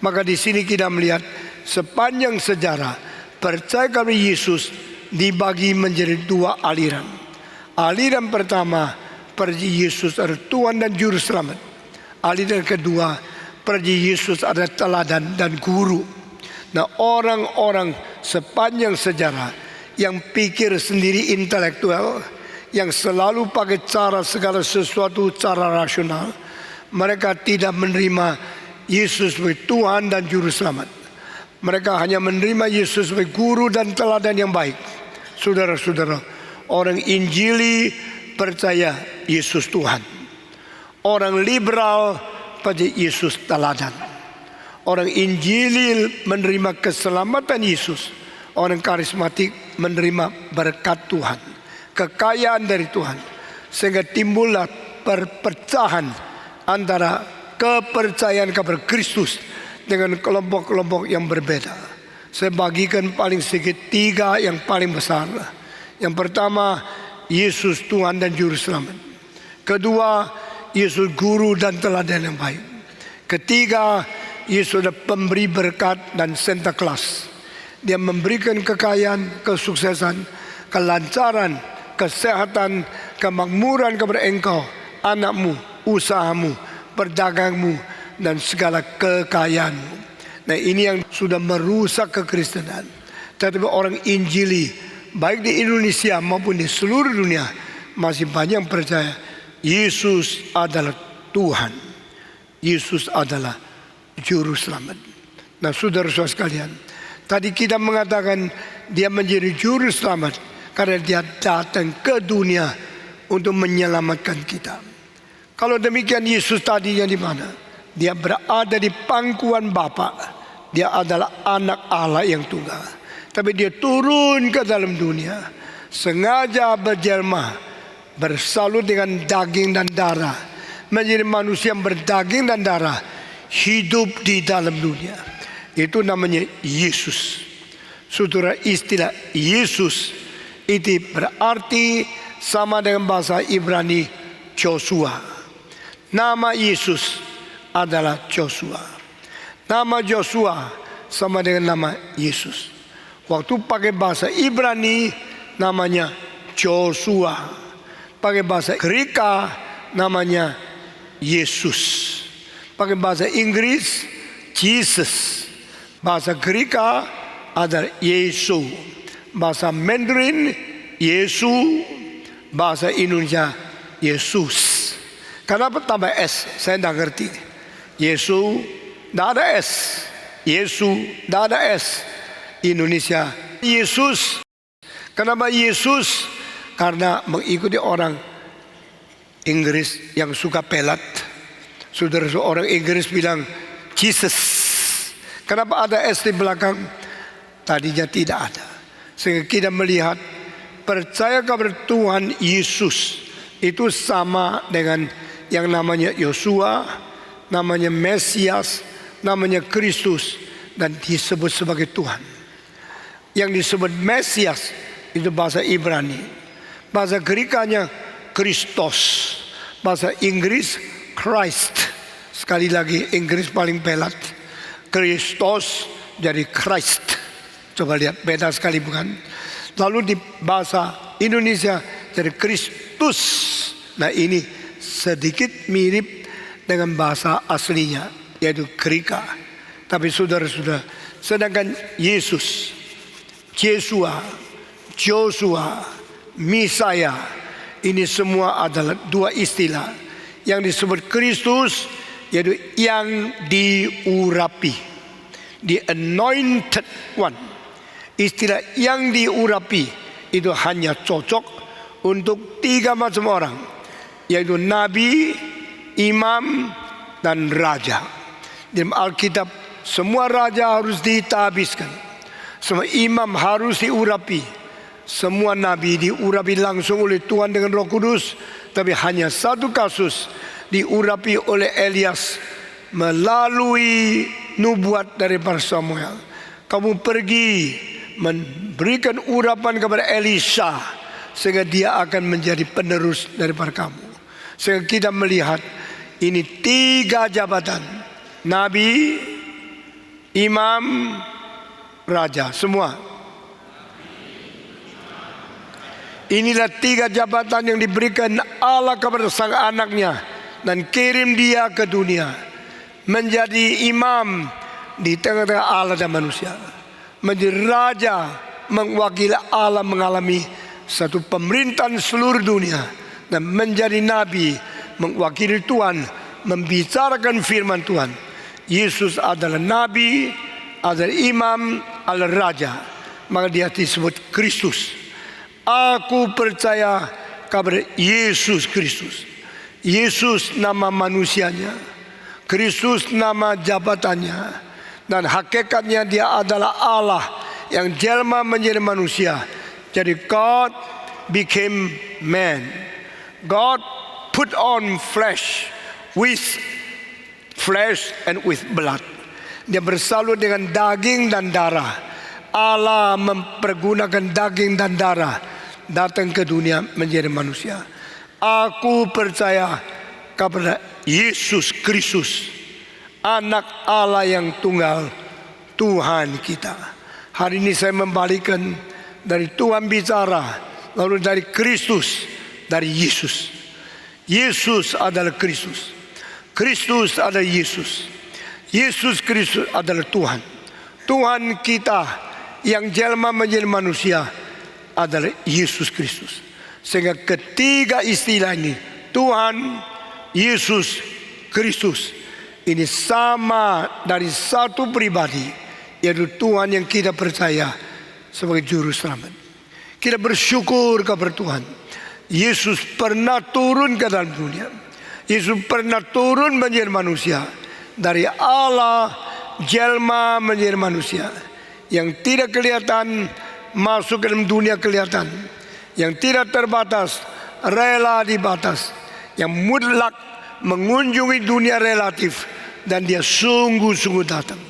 maka di sini kita melihat sepanjang sejarah percaya kepada Yesus dibagi menjadi dua aliran. Aliran pertama, percaya Yesus adalah Tuhan dan Juru Selamat. Aliran kedua, percaya Yesus adalah teladan dan guru. Nah, orang-orang sepanjang sejarah yang pikir sendiri intelektual, yang selalu pakai cara segala sesuatu cara rasional, mereka tidak menerima Yesus sebagai Tuhan dan Juru Selamat. Mereka hanya menerima Yesus sebagai guru dan teladan yang baik. Saudara-saudara, orang Injili percaya Yesus Tuhan. Orang liberal percaya Yesus teladan. Orang Injili menerima keselamatan Yesus. Orang karismatik menerima berkat Tuhan, kekayaan dari Tuhan. Sehingga timbullah perpecahan antara kepercayaan kepada Kristus dengan kelompok-kelompok yang berbeda. Saya bagikan paling sedikit tiga yang paling besar. Yang pertama, Yesus Tuhan dan Juru Selamat. Kedua, Yesus guru dan teladan yang baik. Ketiga, Yesus adalah pemberi berkat dan Santa Claus. Dia memberikan kekayaan, kesuksesan, kelancaran, kesehatan, kemakmuran kepada engkau, anakmu, usahamu, perdagangmu, dan segala kekayaanmu. Nah, ini yang sudah merusak kekristenan. Tetapi orang Injili, baik di Indonesia maupun di seluruh dunia, masih banyak yang percaya Yesus adalah Tuhan. Yesus adalah Juru Selamat. Nah, saudara-saudara sekalian, tadi kita mengatakan dia menjadi Juru Selamat karena dia datang ke dunia untuk menyelamatkan kita. Kalau demikian, Yesus tadinya di mana? Dia berada di pangkuan Bapa. Dia adalah anak Allah yang tunggal. Tapi dia turun ke dalam dunia, sengaja berjelma, bersalut dengan daging dan darah, menjadi manusia yang berdaging dan darah, hidup di dalam dunia. Itu namanya Yesus. Saudara, istilah Yesus itu berarti sama dengan bahasa Ibrani Joshua. Nama Yesus adalah Joshua. Nama Joshua sama dengan nama Yesus. Waktu pakai bahasa Ibrani namanya Joshua. Pakai bahasa Greka namanya Yesus. Pakai bahasa Inggris Jesus. Bahasa Greka adalah Yesu. Bahasa Mandarin Yesu. Bahasa Indonesia Yesus. Kenapa tambah S? Saya tidak ngerti. Yesu tidak ada S. Yesu tidak ada S. Indonesia Yesus. Kenapa Yesus? Karena mengikuti orang Inggris yang suka pelat. Saudara, orang Inggris bilang Jesus. Kenapa ada S di belakang? Tadinya tidak ada. Sehingga kita melihat percaya kepada Tuhan Yesus itu sama dengan yang namanya Yosua, namanya Mesias, namanya Kristus, dan disebut sebagai Tuhan. Yang disebut Mesias itu bahasa Ibrani. Bahasa Grekanya Kristos. Bahasa Inggris Christ. Sekali lagi, Inggris paling pelat. Kristos jadi Christ. Coba lihat, beda sekali bukan? Lalu di bahasa Indonesia jadi Kristus. Nah, ini sedikit mirip dengan bahasa aslinya, yaitu Greka. Tapi saudara-saudara, sedangkan Yesus, Yesua, Joshua, Misaya, ini semua adalah dua istilah. Yang disebut Kristus yaitu yang diurapi, the anointed one. Istilah yang diurapi itu hanya cocok untuk tiga macam orang, yaitu nabi, imam, dan raja. Dalam Alkitab, semua raja harus ditabiskan, semua imam harus diurapi, semua nabi diurapi langsung oleh Tuhan dengan Roh Kudus. Tapi hanya satu kasus diurapi oleh Elias melalui nubuat dari Samuel. Kamu pergi memberikan urapan kepada Elisha sehingga dia akan menjadi penerus daripada kamu. Sehingga kita melihat ini 3 jabatan: nabi, imam, raja, semua. Inilah 3 jabatan yang diberikan Allah kepada sang anaknya dan kirim dia ke dunia menjadi imam di tengah-tengah Allah dan manusia, menjadi raja mewakili Allah mengalami satu pemerintahan seluruh dunia, dan menjadi nabi mewakili Tuhan membicarakan firman Tuhan. Yesus adalah nabi, adalah imam, adalah raja, maka dia disebut Kristus. Aku percaya kepada Yesus Kristus. Yesus nama manusianya, Kristus nama jabatannya, dan hakikatnya dia adalah Allah yang jelma menjadi manusia. Jadi God became man. God put on flesh, with flesh and with blood. Dia bersalut dengan daging dan darah. Allah mempergunakan daging dan darah datang ke dunia menjadi manusia. Aku percaya kepada Yesus Kristus, anak Allah yang tunggal, Tuhan kita. Hari ini saya membalikkan dari Tuhan bicara, lalu dari Kristus, dari Yesus. Yesus adalah Kristus, Kristus adalah Yesus, Yesus Kristus adalah Tuhan. Tuhan kita yang jelma menjadi manusia adalah Yesus Kristus. Sehingga ketiga istilah ini, Tuhan, Yesus, Kristus, ini sama dari satu pribadi, yaitu Tuhan yang kita percaya sebagai juru selamat. Kita bersyukur kepada Tuhan. Yesus pernah turun ke dalam dunia. Yesus pernah turun menjadi manusia. Dari Allah jelma menjadi manusia, yang tidak kelihatan masuk ke dalam dunia kelihatan, yang tidak terbatas rela di batas, yang mutlak mengunjungi dunia relatif, dan dia sungguh-sungguh datang.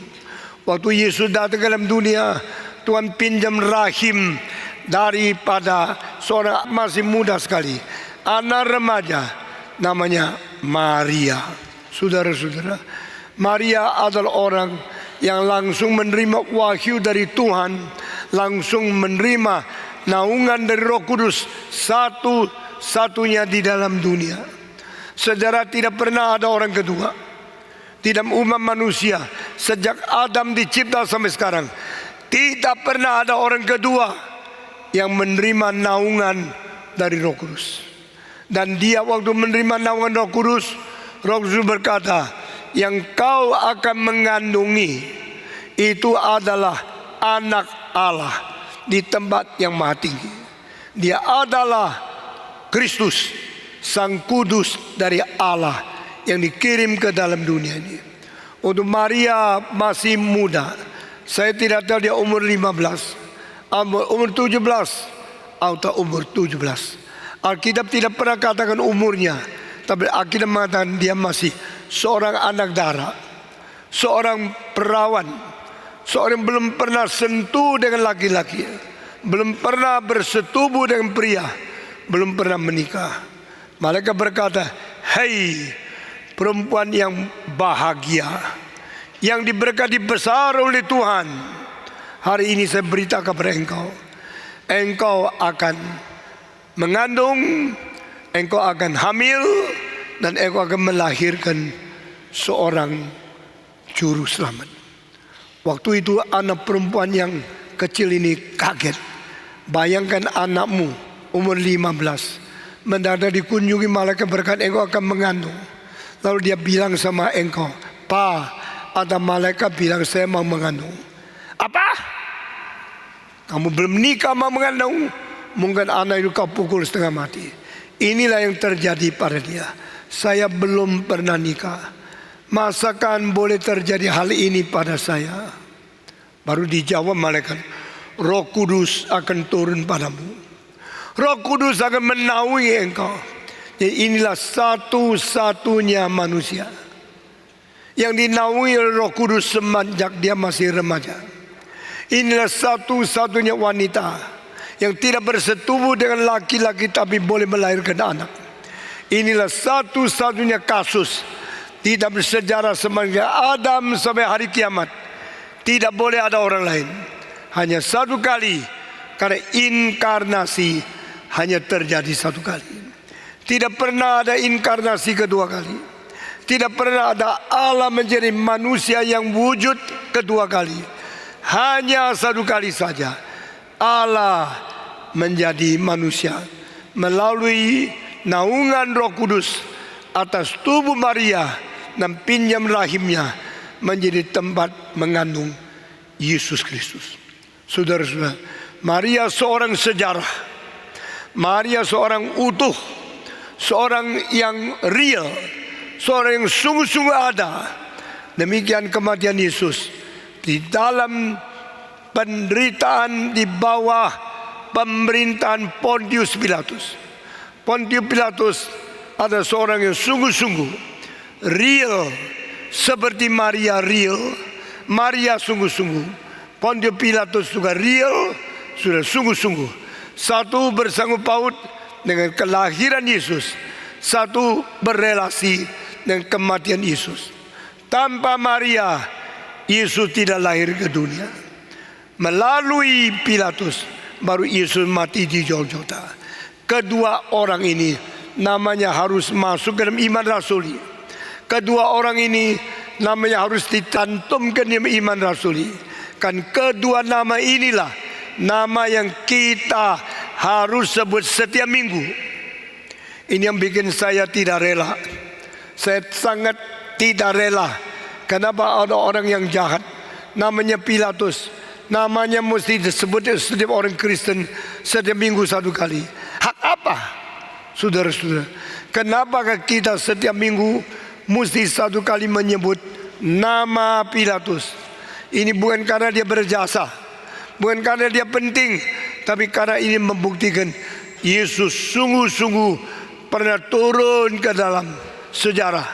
Waktu Yesus datang ke dalam dunia, Tuhan pinjam rahim daripada seorang masih muda sekali, anak remaja namanya Maria. Saudara-saudara, Maria adalah orang yang langsung menerima wahyu dari Tuhan, langsung menerima naungan dari Roh Kudus, satu-satunya di dalam dunia. Sejarah tidak pernah ada orang kedua di dalam umat manusia sejak Adam dicipta sampai sekarang. Tidak pernah ada orang kedua yang menerima naungan dari Roh Kudus. Dan dia waktu menerima naungan Roh Kudus, Roh Kudus berkata, yang kau akan mengandungi itu adalah anak Allah di tempat yang maha tinggi. Dia adalah Kristus, Sang Kudus dari Allah yang dikirim ke dalam dunia ini. Untuk Maria masih muda, saya tidak tahu dia umur 15, umur 17 atau umur 17. Alkitab tidak pernah katakan umurnya, tapi Alkitab mengatakan dia masih seorang anak darah, seorang perawan, seorang yang belum pernah sentuh dengan laki-laki, belum pernah bersetubuh dengan pria, belum pernah menikah. Malaikat berkata, "Hei perempuan yang bahagia, yang diberkati besar oleh Tuhan, hari ini saya berita kepada engkau, engkau akan mengandung, engkau akan hamil, dan engkau akan melahirkan seorang juru selamat." Waktu itu anak perempuan yang kecil ini kaget. Bayangkan anakmu umur 15 mendadak dikunjungi malaikat berkata engkau akan mengandung. Lalu dia bilang sama engkau, "Pa, ada malaikat bilang saya mau mengandung." "Apa? Kamu belum nikah mau mengandung?" Mungkin anak itu kau pukul setengah mati. Inilah yang terjadi pada dia. "Saya belum pernah nikah. Masakan boleh terjadi hal ini pada saya?" Baru dijawab malaikat, "Roh Kudus akan turun padamu. Roh Kudus akan menaungi engkau." Jadi inilah satu-satunya manusia yang dinaungi oleh Roh Kudus semenjak dia masih remaja. Inilah satu-satunya wanita yang tidak bersetubuh dengan laki-laki tapi boleh melahirkan anak. Inilah satu-satunya kasus di dalam sejarah semenjak Adam sampai hari kiamat. Tidak boleh ada orang lain. Hanya satu kali, karena inkarnasi hanya terjadi satu kali. Tidak pernah ada inkarnasi kedua kali. Tidak pernah ada Allah menjadi manusia yang wujud kedua kali. Hanya satu kali saja Allah menjadi manusia melalui naungan Roh Kudus atas tubuh Maria dan pinjam rahimnya menjadi tempat mengandung Yesus Kristus. Saudara-saudara, Maria seorang sejarah. Maria seorang utuh, seorang yang real, seorang yang sungguh-sungguh ada. Demikian kematian Yesus di dalam penderitaan di bawah pemerintahan Pontius Pilatus. Pontius Pilatus ada seorang yang sungguh-sungguh real, seperti Maria real. Maria sungguh-sungguh. Pontius Pilatus juga real, sudah sungguh-sungguh. Satu bersangkut paut dengan kelahiran Yesus, satu berelasi dengan kematian Yesus. Tanpa Maria, Yesus tidak lahir ke dunia. Melalui Pilatus baru Yesus mati di Golgota. Kedua orang ini namanya harus masuk ke dalam iman rasuli. Kedua orang ini namanya harus dicantumkan dalam iman rasuli. Kan kedua nama inilah nama yang kita harus sebut setiap minggu. Ini yang bikin saya tidak rela. Saya sangat tidak rela. Kenapa ada orang yang jahat namanya Pilatus, namanya mesti disebut setiap orang Kristen setiap minggu satu kali. Hak apa, saudara-saudara? Kenapa kita setiap minggu mesti satu kali menyebut nama Pilatus? Ini bukan karena dia berjasa, bukan karena dia penting, tapi karena ini membuktikan Yesus sungguh-sungguh pernah turun ke dalam sejarah,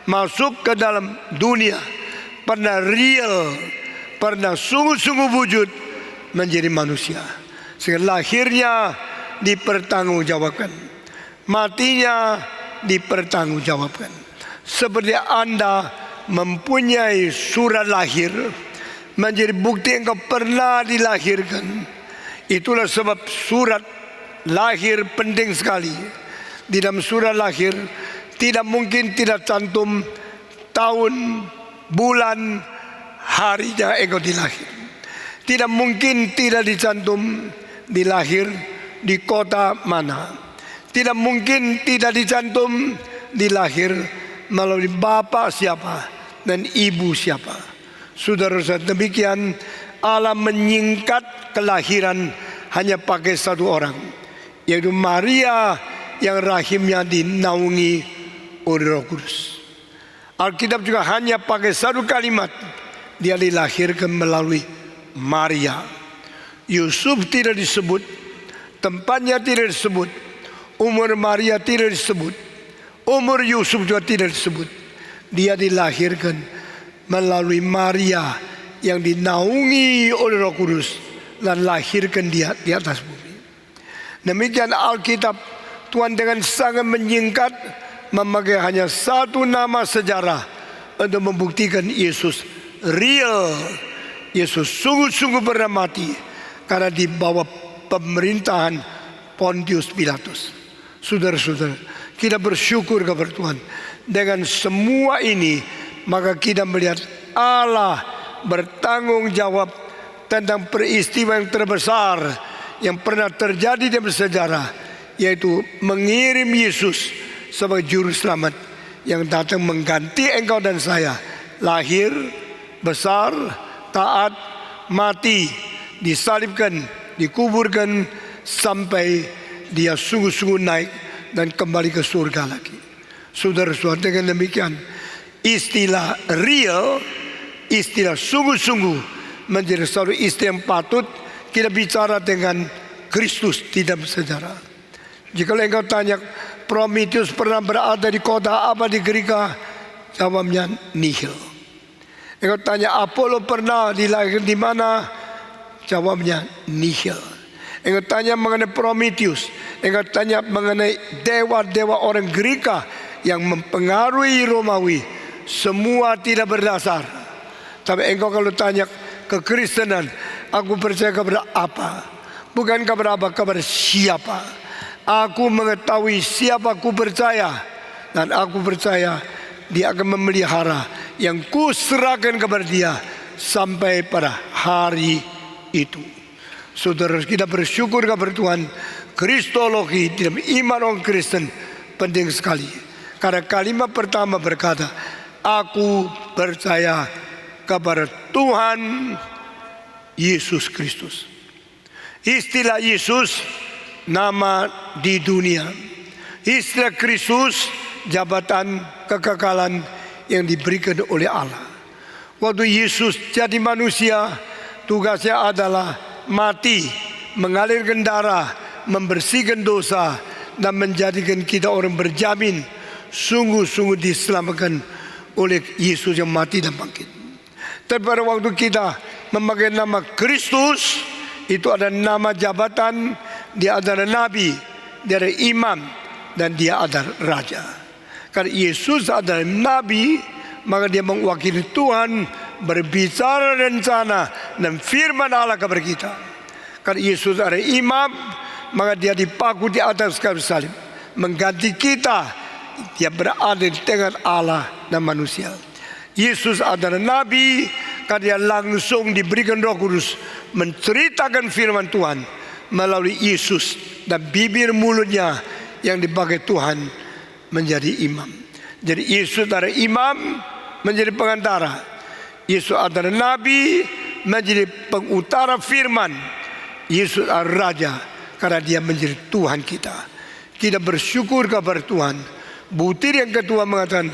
masuk ke dalam dunia, pernah real, pernah sungguh-sungguh wujud menjadi manusia. Sehingga lahirnya dipertanggungjawabkan, matinya dipertanggungjawabkan. Seperti Anda mempunyai surat lahir menjadi bukti engkau pernah dilahirkan. Itulah sebab surat lahir penting sekali. Di dalam surat lahir tidak mungkin tidak cantum tahun, bulan, harinya engkau dilahir. Tidak mungkin tidak dicantum dilahir di kota mana. Tidak mungkin tidak dicantum dilahir melalui bapak siapa dan ibu siapa. Saudara-saudara, demikian Allah menyingkat kelahiran hanya pakai satu orang, yaitu Maria yang rahimnya dinaungi oleh Roh Kudus. Alkitab juga hanya pakai satu kalimat, dia dilahirkan melalui Maria. Yusuf tidak disebut, tempatnya tidak disebut, umur Maria tidak disebut, umur Yusuf juga tidak disebut. Dia dilahirkan melalui Maria yang dinaungi oleh Roh Kudus dan lahirkan dia di atas bumi. Demikian Alkitab, Tuhan dengan sangat menyingkat memakai hanya satu nama sejarah untuk membuktikan Yesus real. Yesus sungguh-sungguh pernah mati karena di bawah pemerintahan Pontius Pilatus. Saudara-saudara, kita bersyukur kepada Tuhan. Dengan semua ini, maka kita melihat Allah bertanggung jawab tentang peristiwa yang terbesar yang pernah terjadi dalam sejarah, yaitu mengirim Yesus sebagai juru selamat yang datang mengganti engkau dan saya. Lahir, besar, taat, mati, disalibkan, dikuburkan sampai dia sungguh-sungguh naik dan kembali ke surga lagi. Saudara-saudara, dengan demikian istilah real, istilah sungguh-sungguh menjadi satu istilah yang patut kita bicara dengan Kristus di dalam sejarah. Jika engkau tanya Prometheus pernah berada di kota apa di Greka, jawabnya nihil. Engkau tanya Apollo pernah dilahirkan di mana, Jawabnya nihil. Engkau tanya mengenai Prometheus, engkau tanya mengenai dewa-dewa orang Greka yang mempengaruhi Romawi, semua tidak berdasar. Tapi engkau kalau tanya kekristenan, aku percaya kepada apa? Bukan kepada apa, kepada siapa. Aku mengetahui siapa aku percaya, dan aku percaya Dia akan memelihara yang kuserahkan kepada Dia sampai pada hari itu. Saudara, kita bersyukur kepada Tuhan. Kristologi dalam iman orang Kristen penting sekali. Karena kalimat pertama berkata, aku percaya kepada Tuhan Yesus Kristus. Istilah Yesus nama di dunia. Istilah Kristus jabatan kekekalan yang diberikan oleh Allah. Waktu Yesus jadi manusia, tugasnya adalah mati, mengalirkan darah, membersihkan dosa, dan menjadikan kita orang berjamin sungguh-sungguh diselamatkan oleh Yesus yang mati dan bangkit. Tapi pada waktu kita memakai nama Kristus, itu ada nama jabatan, Dia adalah nabi, Dia adalah imam, dan Dia adalah raja. Karena Yesus adalah nabi, maka Dia mewakili Tuhan berbicara rencana dan firman Allah kepada kita. Karena Yesus adalah imam, maka Dia dipaku di atas kayu salib, mengganti kita. Dia berada di tengah Allah dan manusia. Yesus adalah nabi, karena Dia langsung diberikan Roh Kudus menceritakan firman Tuhan melalui Yesus, dan bibir mulutnya yang dipakai Tuhan menjadi imam. Jadi Yesus adalah imam, menjadi pengantara. Yesus adalah nabi, menjadi pengutara firman. Yesus adalah raja, karena Dia menjadi Tuhan kita. Kita bersyukur kepada Tuhan. Butir yang kedua mengatakan,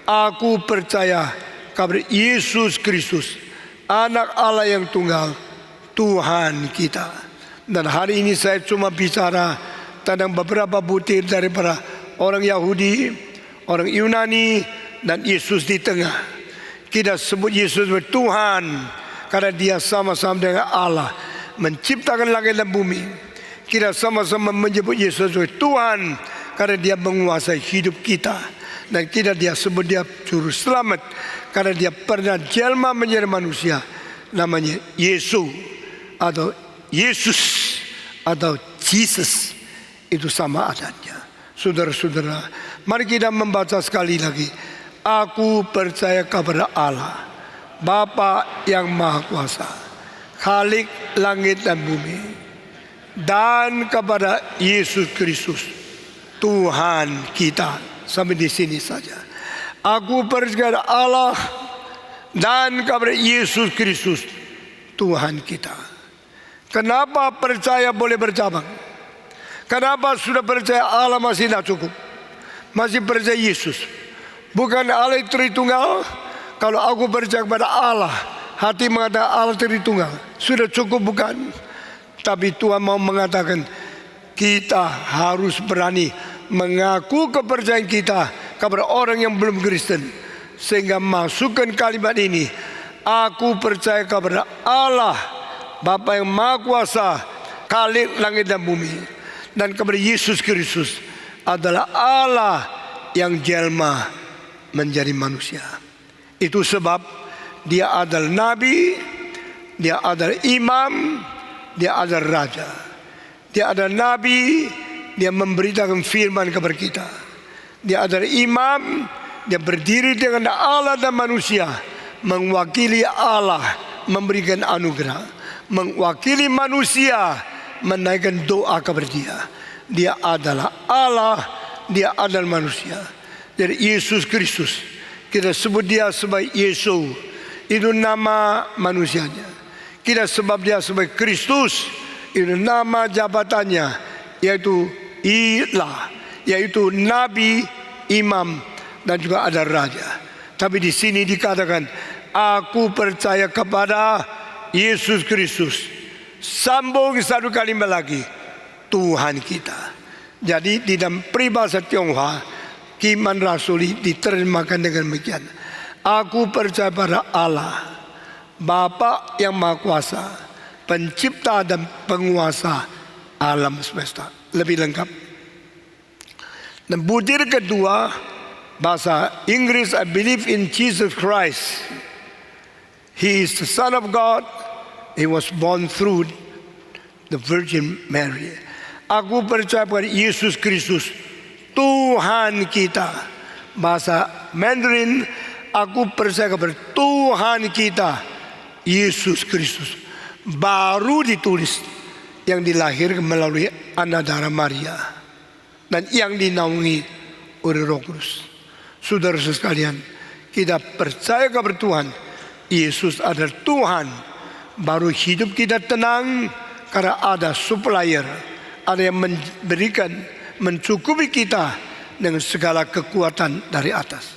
aku percaya kepada Yesus Kristus, anak Allah yang tunggal, Tuhan kita. Dan hari ini saya cuma bicara tentang beberapa butir daripada orang Yahudi, orang Yunani, dan Yesus di tengah. Kita sebut Yesus sebagai Tuhan karena Dia sama-sama dengan Allah menciptakan langit dan bumi. Kita sama-sama menyebut Yesus sebagai Tuhan karena Dia menguasai hidup kita. Dan Dia sebut Dia juru selamat karena Dia pernah jelma menjadi manusia. Namanya Yesus atau Yesus atau Jesus, itu sama adanya. Saudara-saudara, mari kita membaca sekali lagi. Aku percaya kepada Allah, Bapa yang Maha Kuasa, Khalik langit dan bumi, dan kepada Yesus Kristus, Tuhan kita. Sampai di sini saja. Aku percaya kepada Allah dan kepada Yesus Kristus, Tuhan kita. Kenapa percaya boleh bercabang? Kenapa sudah percaya Allah masih tidak cukup? Masih percaya Yesus. Bukan Allah Tritunggal. Kalau aku percaya kepada Allah, hati mengatakan Allah Tritunggal, sudah cukup bukan? Tapi Tuhan mau mengatakan kita harus berani mengaku kepercayaan kita kepada orang yang belum Kristen, sehingga masukkan kalimat ini, aku percaya kepada Allah Bapa yang Maha Kuasa, Khalik langit dan bumi, dan kepada Yesus Kristus adalah Allah yang jelma menjadi manusia. Itu sebab Dia adalah nabi, Dia adalah imam, Dia adalah raja. Dia adalah nabi, Dia memberitakan firman kepada kita. Dia adalah imam, Dia berdiri dengan Allah dan manusia, mewakili Allah memberikan anugerah, mewakili manusia menaikkan doa kepada Dia. Dia adalah Allah, Dia adalah manusia. Jadi Yesus Kristus, kita sebut Dia sebagai Yesus, itu nama manusianya. Kita sebab Dia sebagai Kristus, itu nama jabatannya, yaitu Ilah, yaitu nabi, imam, dan juga ada raja. Tapi di sini dikatakan, aku percaya kepada Yesus Kristus. Sambung satu kalimat lagi, Tuhan kita. Jadi di dalam peribahasa Tionghoa, Kiman Rasuli diterjemahkan dengan demikian, aku percaya pada Allah Bapa yang Maha Kuasa, pencipta dan penguasa alam semesta. Lebih lengkap. Dan butir kedua, bahasa Inggris, I believe in Jesus Christ. He is the Son of God. He was born through the Virgin Mary. Aku percaya pada Yesus Kristus, Tuhan kita. Bahasa Mandarin, aku percaya kepada Tuhan kita, Yesus Kristus. Baru ditulis, yang dilahirkan melalui anak darah Maria dan yang dinaungi oleh Roh Kudus. Saudara sekalian, kita percaya kepada Tuhan, Yesus adalah Tuhan. Baru hidup kita tenang karena ada supplier, ada yang memberikan, mencukupi kita dengan segala kekuatan dari atas.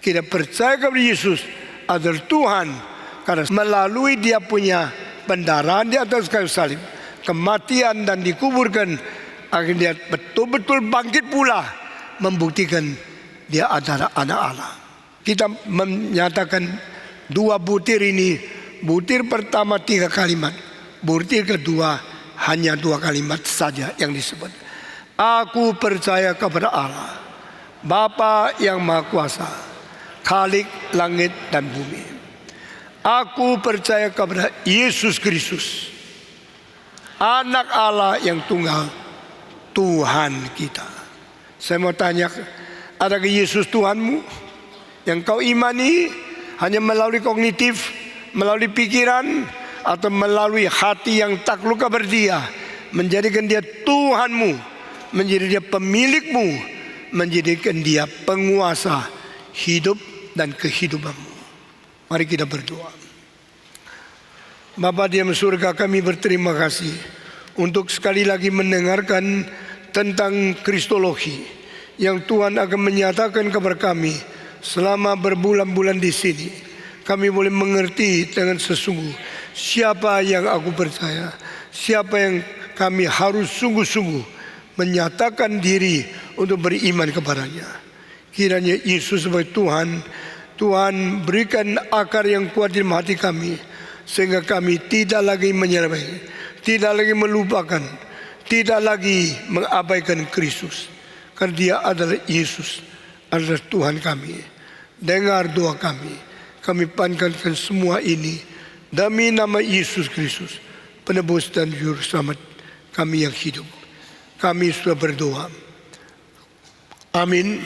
Kita percaya kepada Yesus adalah Tuhan karena melalui Dia punya pendarahan di atas kayu salib, kematian dan dikuburkan, agar Dia betul-betul bangkit pula, membuktikan Dia adalah anak Allah. Kita menyatakan dua butir ini, butir pertama 3 kalimat, butir kedua hanya 2 kalimat saja yang disebut. Aku percaya kepada Allah, Bapa yang Maha Kuasa, Khalik langit dan bumi. Aku percaya kepada Yesus Kristus, Anak Allah yang tunggal, Tuhan kita. Saya mau tanya, adakah Yesus Tuhanmu yang kau imani hanya melalui kognitif, melalui pikiran, atau melalui hati yang takluk kepada Dia, menjadikan Dia Tuhanmu, menjadi Dia pemilikmu, menjadikan Dia penguasa hidup dan kehidupanmu. Mari kita berdoa. Bapa di dalam surga, kami berterima kasih untuk sekali lagi mendengarkan tentang kristologi yang Tuhan akan menyatakan kepada kami selama berbulan-bulan di sini. Kami boleh mengerti dengan sesungguh siapa yang aku percaya, siapa yang kami harus sungguh-sungguh menyatakan diri untuk beriman kepadanya. Kiranya Yesus sebagai Tuhan, Tuhan berikan akar yang kuat di hati kami, sehingga kami tidak lagi menyeleweng, tidak lagi melupakan, tidak lagi mengabaikan Kristus. Karena Dia adalah Yesus, adalah Tuhan kami. Dengar doa kami. Kami panjatkan semua ini demi nama Yesus Kristus, penebus dan juru selamat kami yang hidup. Kami sudah berdoa. Amin.